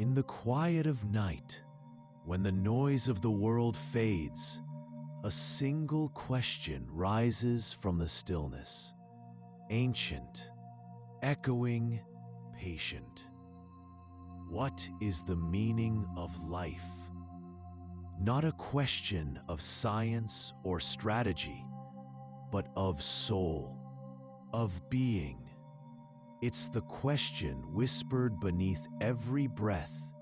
In the quiet of night, when the noise of the world fades, a single question rises from the stillness, ancient, echoing, patient. What is the meaning of life? Not a question of science or strategy, but of soul, of being. It's the question whispered beneath every breath,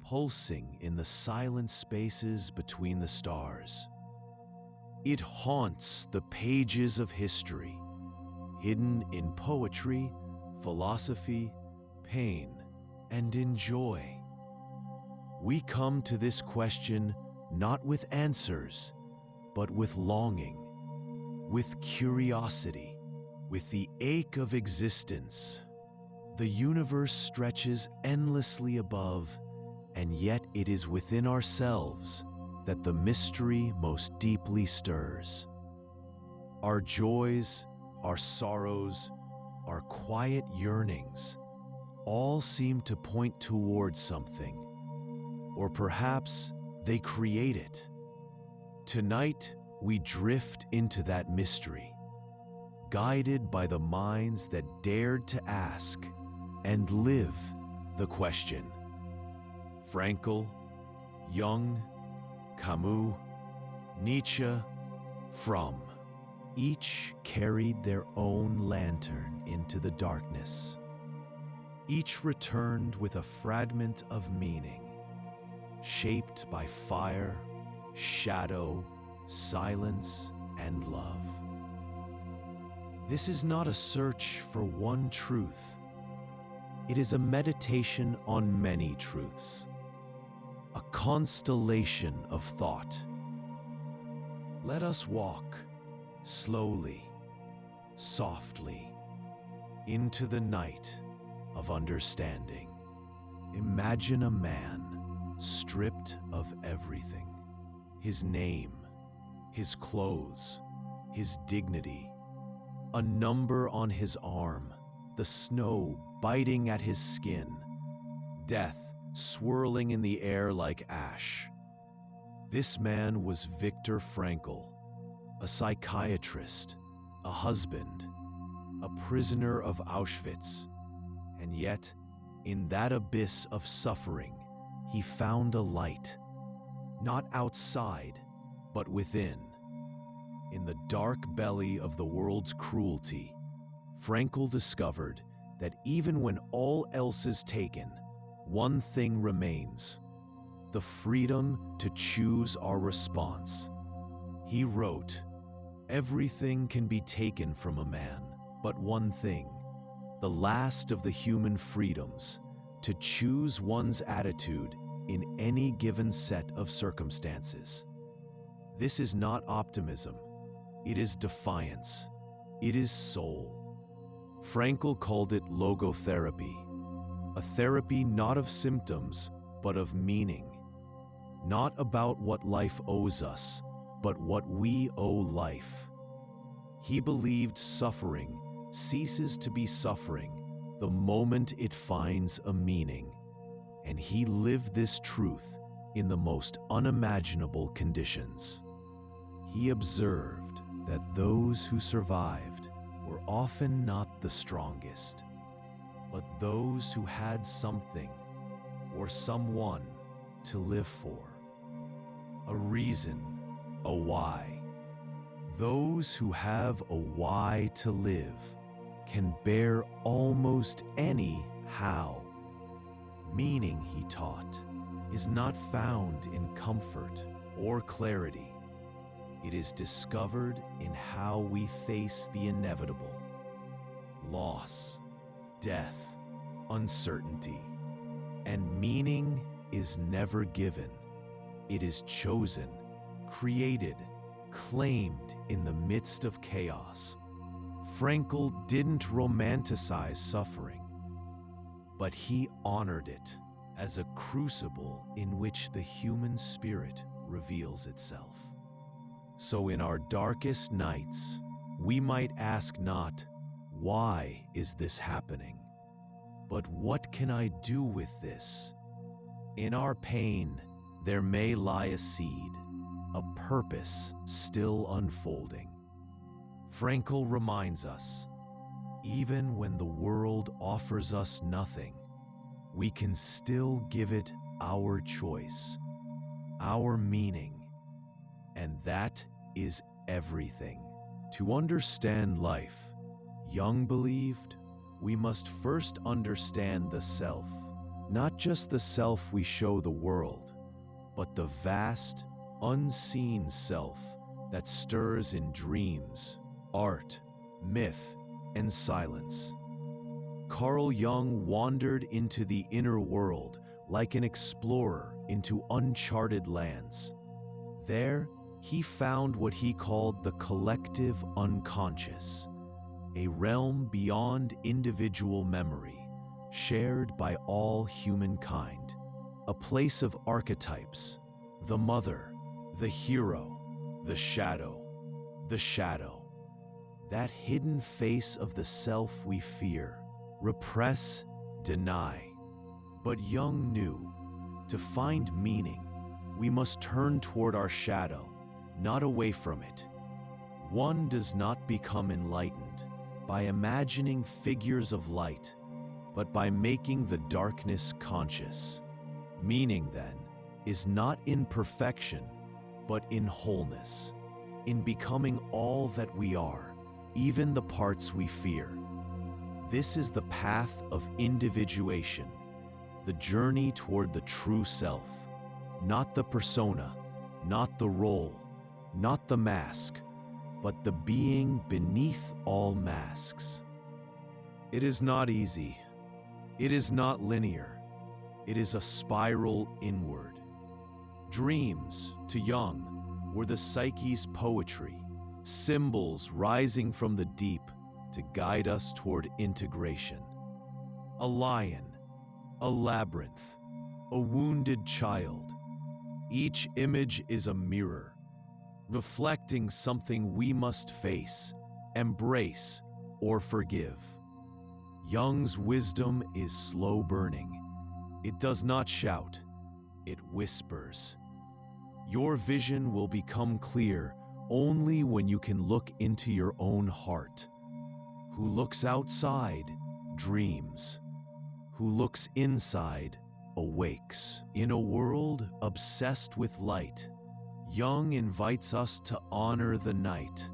pulsing in the silent spaces between the stars. It haunts the pages of history, hidden in poetry, philosophy, pain, and in joy. We come to this question not with answers, but with longing, with curiosity, with the ache of existence. The universe stretches endlessly above, and yet it is within ourselves that the mystery most deeply stirs. Our joys, our sorrows, our quiet yearnings, all seem to point towards something, or perhaps they create it. Tonight, we drift into that mystery, guided by the minds that dared to ask and live the question. Frankl, Jung, Camus, Nietzsche, Fromm, each carried their own lantern into the darkness. Each returned with a fragment of meaning, shaped by fire, shadow, silence, and love. This is not a search for one truth. It is a meditation on many truths, a constellation of thought. Let us walk slowly, softly, into the night of understanding. Imagine a man stripped of everything: his name, his clothes, his dignity, a number on his arm, the snow biting at his skin, death swirling in the air like ash. This man was Viktor Frankl, a psychiatrist, a husband, a prisoner of Auschwitz. And yet, in that abyss of suffering, he found a light, not outside, but within. In the dark belly of the world's cruelty, Frankl discovered that even when all else is taken, one thing remains: the freedom to choose our response. He wrote, "Everything can be taken from a man, but one thing, the last of the human freedoms, to choose one's attitude in any given set of circumstances." This is not optimism. It is defiance. It is soul. Frankl called it logotherapy, a therapy not of symptoms, but of meaning. Not about what life owes us, but what we owe life. He believed suffering ceases to be suffering the moment it finds a meaning, and he lived this truth in the most unimaginable conditions. He observed that those who survived were often not the strongest, but those who had something or someone to live for. A reason, a why. Those who have a why to live can bear almost any how. Meaning, he taught, is not found in comfort or clarity. It is discovered in how we face the inevitable: loss, death, uncertainty. And meaning is never given. It is chosen, created, claimed in the midst of chaos. Frankl didn't romanticize suffering, but he honored it as a crucible in which the human spirit reveals itself. So in our darkest nights, we might ask not, "Why is this happening?" but "What can I do with this?" In our pain, there may lie a seed, a purpose still unfolding. Frankl reminds us, even when the world offers us nothing, we can still give it our choice, our meaning, and that is everything. To understand life, Jung believed, we must first understand the self, not just the self we show the world, but the vast, unseen self that stirs in dreams, art, myth, and silence. Carl Jung wandered into the inner world like an explorer into uncharted lands. There, he found what he called the collective unconscious, a realm beyond individual memory, shared by all humankind, a place of archetypes, the mother, the hero, the shadow, that hidden face of the self we fear, repress, deny. But Jung knew, to find meaning, we must turn toward our shadow, not away from it. One does not become enlightened by imagining figures of light, but by making the darkness conscious. Meaning, then, is not in perfection, but in wholeness, in becoming all that we are, even the parts we fear. This is the path of individuation, the journey toward the true self, not the persona, not the role, not the mask, but the being beneath all masks. It is not easy. It is not linear. It is a spiral inward. Dreams, to Jung, were the psyche's poetry, symbols rising from the deep to guide us toward integration. A lion, a labyrinth, a wounded child. Each image is a mirror, reflecting something we must face, embrace, or forgive. Jung's wisdom is slow burning. It does not shout, it whispers. Your vision will become clear only when you can look into your own heart. Who looks outside dreams. Who looks inside awakes. In a world obsessed with light, Jung invites us to honor the night,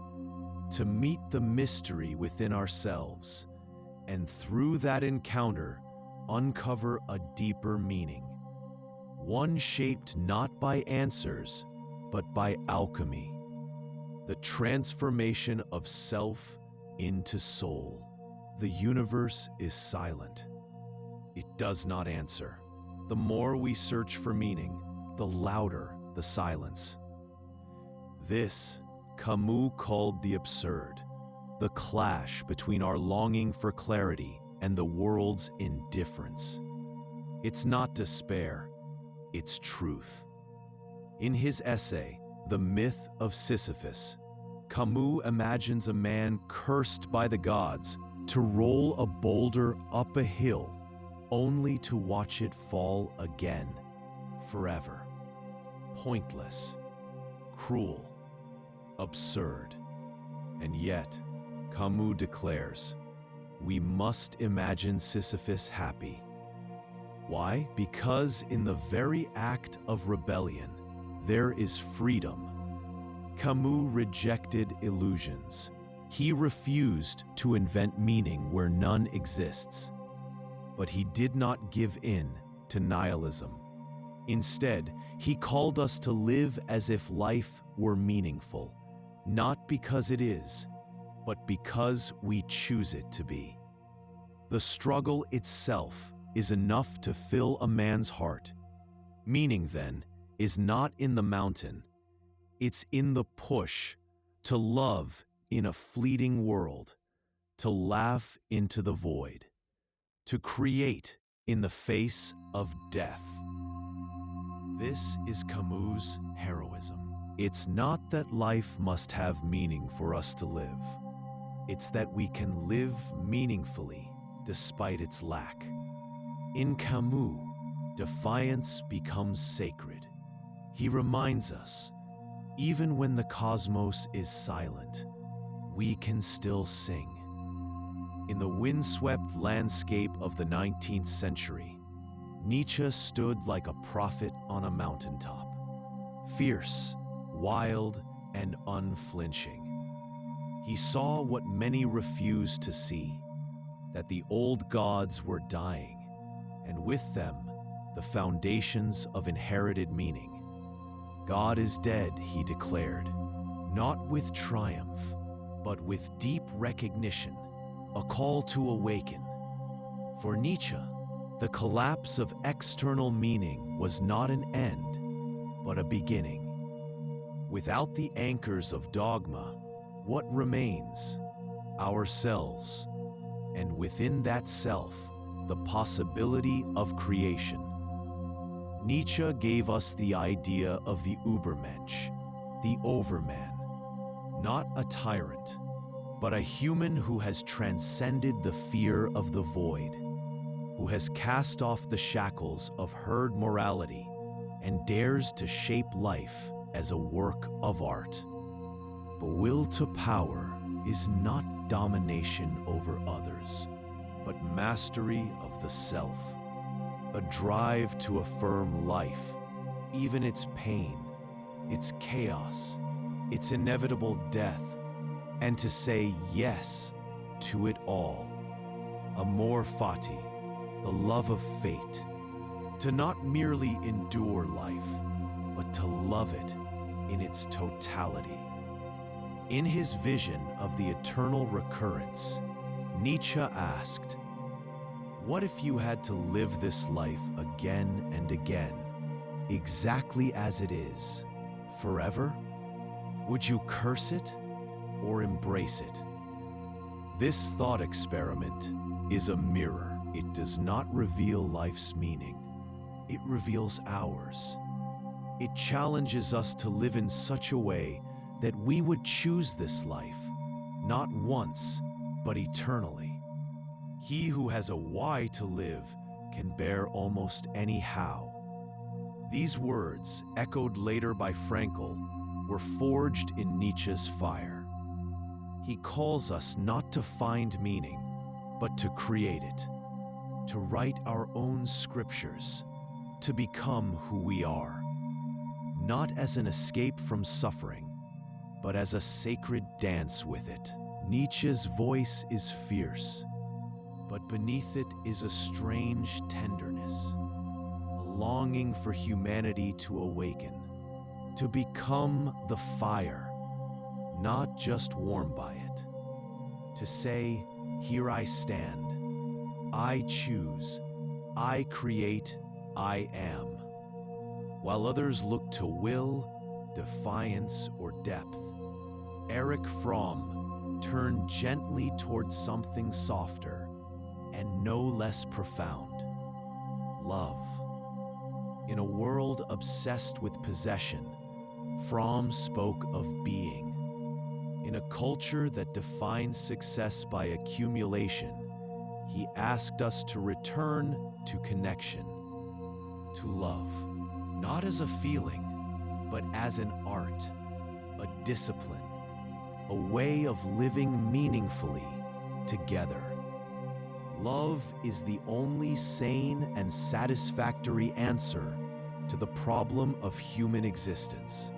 to meet the mystery within ourselves, and through that encounter, uncover a deeper meaning. One shaped not by answers, but by alchemy. The transformation of self into soul. The universe is silent. It does not answer. The more we search for meaning, the louder the silence. This, Camus called the absurd, the clash between our longing for clarity and the world's indifference. It's not despair, it's truth. In his essay, The Myth of Sisyphus, Camus imagines a man cursed by the gods to roll a boulder up a hill, only to watch it fall again, forever. Pointless, cruel, absurd. And yet, Camus declares, we must imagine Sisyphus happy. Why? Because in the very act of rebellion, there is freedom. Camus rejected illusions. He refused to invent meaning where none exists. But he did not give in to nihilism. Instead, he called us to live as if life were meaningful, not because it is, but because we choose it to be. The struggle itself is enough to fill a man's heart. Meaning, then, is not in the mountain. It's in the push to love in a fleeting world, to laugh into the void, to create in the face of death. This is Camus' heroism. It's not that life must have meaning for us to live. It's that we can live meaningfully despite its lack. In Camus, defiance becomes sacred. He reminds us, even when the cosmos is silent, we can still sing. In the windswept landscape of the 19th century, Nietzsche stood like a prophet on a mountaintop, fierce, wild, and unflinching. He saw what many refused to see, that the old gods were dying, and with them, the foundations of inherited meaning. God is dead, he declared, not with triumph, but with deep recognition, a call to awaken. For Nietzsche, the collapse of external meaning was not an end, but a beginning. Without the anchors of dogma, what remains? Ourselves, and within that self, the possibility of creation. Nietzsche gave us the idea of the Übermensch, the overman, not a tyrant, but a human who has transcended the fear of the void, who has cast off the shackles of herd morality and dares to shape life as a work of art. The will to power is not domination over others, but mastery of the self, a drive to affirm life, even its pain, its chaos, its inevitable death, and to say yes to it all. Amor fati, the love of fate, to not merely endure life, but to love it in its totality. In his vision of the eternal recurrence, Nietzsche asked, "What if you had to live this life again and again, exactly as it is, forever? Would you curse it or embrace it?" This thought experiment is a mirror. It does not reveal life's meaning. It reveals ours. It challenges us to live in such a way that we would choose this life, not once, but eternally. He who has a why to live can bear almost any how. These words, echoed later by Frankl, were forged in Nietzsche's fire. He calls us not to find meaning, but to create it, to write our own scriptures, to become who we are, not as an escape from suffering, but as a sacred dance with it. Nietzsche's voice is fierce, but beneath it is a strange tenderness, a longing for humanity to awaken, to become the fire, not just warm by it, to say, "Here I stand, I choose, I create, I am," while others look to will, defiance, or depth. Erich Fromm turned gently toward something softer and no less profound: love. In a world obsessed with possession, Fromm spoke of being. In a culture that defines success by accumulation, he asked us to return to connection, to love, not as a feeling, but as an art, a discipline, a way of living meaningfully together. Love is the only sane and satisfactory answer to the problem of human existence.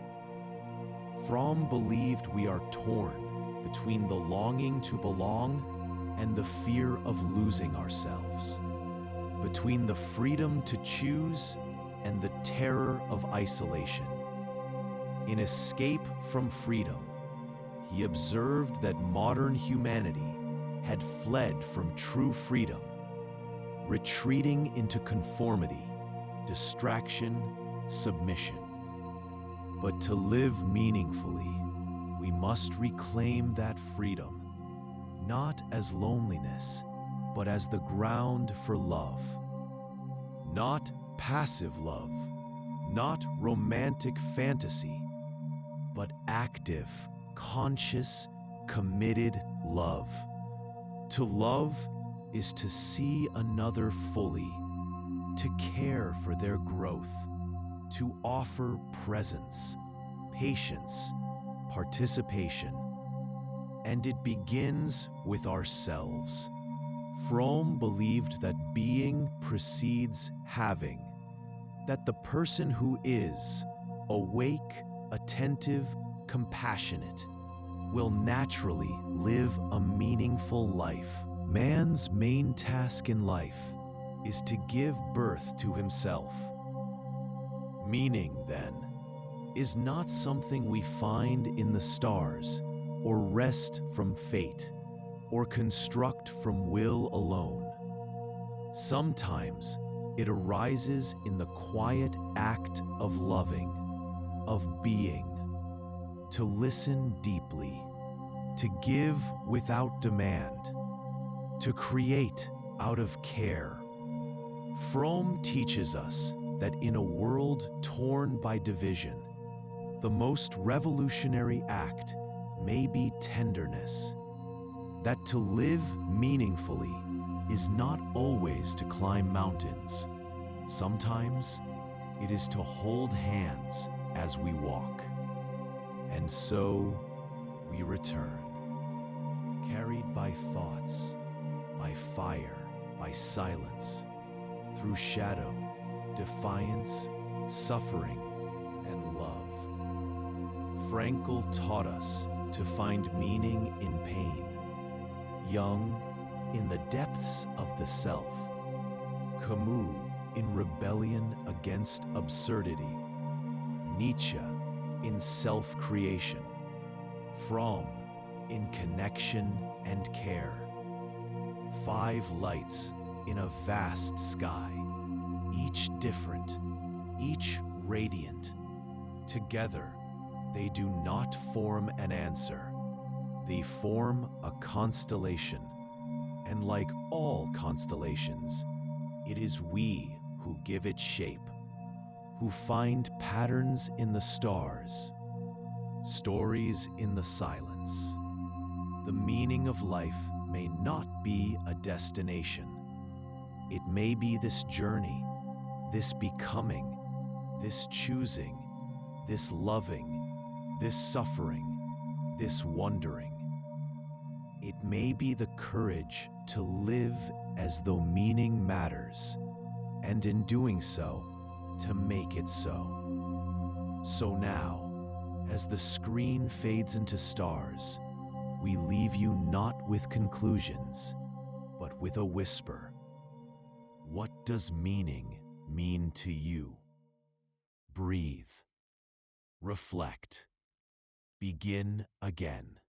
Fromm believed we are torn between the longing to belong and the fear of losing ourselves, between the freedom to choose and the terror of isolation. In Escape from Freedom, he observed that modern humanity had fled from true freedom, retreating into conformity, distraction, submission. But to live meaningfully, we must reclaim that freedom, not as loneliness, but as the ground for love. Not passive love, not romantic fantasy, but active, conscious, committed love. To love is to see another fully, to care for their growth, to offer presence, patience, participation. And it begins with ourselves. Fromm believed that being precedes having, that the person who is awake, attentive, compassionate, will naturally live a meaningful life. Man's main task in life is to give birth to himself. Meaning, then, is not something we find in the stars, or wrest from fate, or construct from will alone. Sometimes it arises in the quiet act of loving, of being, to listen deeply, to give without demand, to create out of care. Fromm teaches us that in a world torn by division, the most revolutionary act may be tenderness. That to live meaningfully is not always to climb mountains. Sometimes it is to hold hands as we walk. And so we return, carried by thoughts, by fire, by silence, through shadow, defiance, suffering, and love. Frankl taught us to find meaning in pain, Jung in the depths of the self, Camus in rebellion against absurdity, Nietzsche in self-creation, Fromm in connection and care. 5 lights in a vast sky, each different, each radiant. Together, they do not form an answer. They form a constellation. And like all constellations, it is we who give it shape, who find patterns in the stars, stories in the silence. The meaning of life may not be a destination. It may be this journey, this becoming, this choosing, this loving, this suffering, this wondering. It may be the courage to live as though meaning matters, and in doing so, to make it so. So now, as the screen fades into stars, we leave you not with conclusions, but with a whisper. What does meaning mean to you? Breathe. Reflect. Begin again.